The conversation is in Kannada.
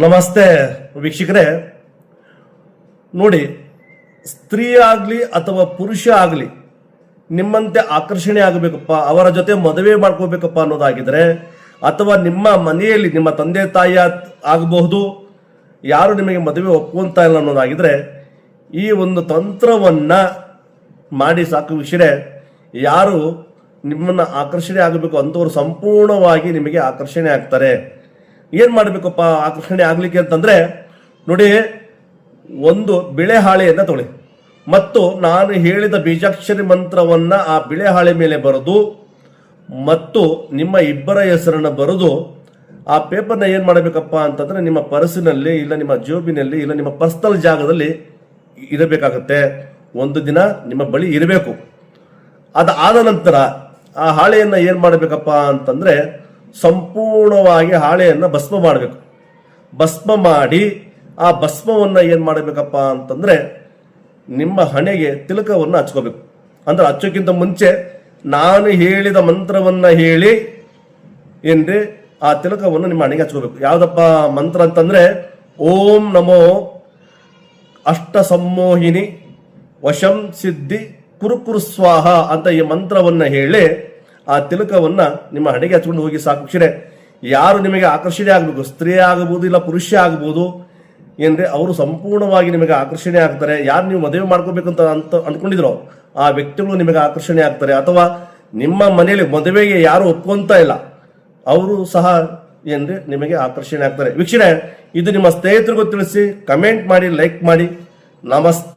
ನಮಸ್ತೆ ವೀಕ್ಷಕರೇ. ನೋಡಿ, ಸ್ತ್ರೀ ಆಗಲಿ ಅಥವಾ ಪುರುಷ ಆಗಲಿ ನಿಮ್ಮಂತೆ ಆಕರ್ಷಣೆ ಆಗಬೇಕಪ್ಪ, ಅವರ ಜೊತೆ ಮದುವೆ ಮಾಡ್ಕೋಬೇಕಪ್ಪ ಅನ್ನೋದಾಗಿದ್ರೆ, ಅಥವಾ ನಿಮ್ಮ ಮನೆಯಲ್ಲಿ ನಿಮ್ಮ ತಂದೆ ತಾಯಿ ಆಗಬಹುದು, ಯಾರು ನಿಮಗೆ ಮದುವೆ ಒಪ್ಪುವಂತ ಇಲ್ಲ ಅನ್ನೋದಾಗಿದ್ರೆ ಈ ಒಂದು ತಂತ್ರವನ್ನ ಮಾಡಿ ಸಾಕು ವೀಕ್ಷಕರೇ. ಯಾರು ನಿಮ್ಮನ್ನ ಆಕರ್ಷಣೆ ಆಗಬೇಕು ಅಂತವರು ಸಂಪೂರ್ಣವಾಗಿ ನಿಮಗೆ ಆಕರ್ಷಣೆ ಆಗ್ತಾರೆ. ಏನ್ ಮಾಡಬೇಕಪ್ಪ ಆಕರ್ಷಣೆ ಆಗ್ಲಿಕ್ಕೆ ಅಂತಂದ್ರೆ, ನೋಡಿ, ಒಂದು ಬಿಳೆ ಹಾಳೆಯನ್ನ ತೊಗೊಳ್ಳಿ ಮತ್ತು ನಾನು ಹೇಳಿದ ಬೀಜಾಕ್ಷರಿ ಮಂತ್ರವನ್ನ ಆ ಬಿಳೆ ಹಾಳೆ ಮೇಲೆ ಬರೆದು ಮತ್ತು ನಿಮ್ಮ ಇಬ್ಬರ ಹೆಸರನ್ನ ಬರೆದು ಆ ಪೇಪರ್ನ ಏನ್ ಮಾಡಬೇಕಪ್ಪ ಅಂತಂದ್ರೆ ನಿಮ್ಮ ಪರ್ಸಿನಲ್ಲಿ ಇಲ್ಲ ನಿಮ್ಮ ಜೋಬಿನಲ್ಲಿ ಇಲ್ಲ ನಿಮ್ಮ ಪರ್ಸನಲ್ ಜಾಗದಲ್ಲಿ ಇರಬೇಕಾಗತ್ತೆ. ಒಂದು ದಿನ ನಿಮ್ಮ ಬಳಿ ಇರಬೇಕು. ಅದಾದ ನಂತರ ಆ ಹಾಳೆಯನ್ನ ಏನ್ ಮಾಡಬೇಕಪ್ಪ ಅಂತಂದ್ರೆ ಸಂಪೂರ್ಣವಾಗಿ ಹಾಳೆಯನ್ನ ಭಸ್ಮ ಮಾಡಬೇಕು. ಭಸ್ಮ ಮಾಡಿ ಆ ಭಸ್ಮವನ್ನ ಏನ್ ಮಾಡಬೇಕಪ್ಪ ಅಂತಂದ್ರೆ ನಿಮ್ಮ ಹಣೆಗೆ ತಿಲಕವನ್ನ ಹಚ್ಕೋಬೇಕು. ಅಂದ್ರೆ ಹಚ್ಚೋಕ್ಕಿಂತ ಮುಂಚೆ ನಾನು ಹೇಳಿದ ಮಂತ್ರವನ್ನ ಹೇಳಿ ಏನ್ರಿ ಆ ತಿಲಕವನ್ನು ನಿಮ್ಮ ಹಣೆಗೆ ಹಚ್ಕೋಬೇಕು. ಯಾವ್ದಪ್ಪ ಮಂತ್ರ ಅಂತಂದ್ರೆ ಓಂ ನಮೋ ಅಷ್ಟ ಸಮ್ಮೋಹಿನಿ ವಶಂ ಸಿದ್ಧಿ ಕುರುಕುರು ಸ್ವಾಹ ಅಂತ ಈ ಮಂತ್ರವನ್ನ ಹೇಳಿ ಆ ತಿಲಕವನ್ನ ನಿಮ್ಮ ಹಣೆಗೆ ಹಚ್ಕೊಂಡು ಹೋಗಿ ಸಾಕು ವೀಕ್ಷಕರೇ. ಯಾರು ನಿಮಗೆ ಆಕರ್ಷಣೆ ಆಗಬೇಕು, ಸ್ತ್ರೀ ಆಗಬಹುದು ಇಲ್ಲ ಪುರುಷ ಆಗಬಹುದು ಏನ್ರಿ, ಅವರು ಸಂಪೂರ್ಣವಾಗಿ ನಿಮಗೆ ಆಕರ್ಷಣೆ ಆಗ್ತಾರೆ. ಯಾರು ನೀವು ಮದುವೆ ಮಾಡ್ಕೋಬೇಕಂತ ಅನ್ಕೊಂಡಿದ್ರೋ ಆ ವ್ಯಕ್ತಿಗಳು ನಿಮಗೆ ಆಕರ್ಷಣೆ ಆಗ್ತಾರೆ. ಅಥವಾ ನಿಮ್ಮ ಮನೆಯಲ್ಲಿ ಮದುವೆಗೆ ಯಾರು ಒಪ್ಪುವಂತ ಇಲ್ಲ ಅವರು ಸಹ ಏನ್ರಿ ನಿಮಗೆ ಆಕರ್ಷಣೆ ಆಗ್ತಾರೆ. ವೀಕ್ಷಣೆ, ಇದು ನಿಮ್ಮ ಸ್ನೇಹಿತರಿಗೂ ತಿಳಿಸಿ, ಕಮೆಂಟ್ ಮಾಡಿ, ಲೈಕ್ ಮಾಡಿ. ನಮಸ್ತೆ.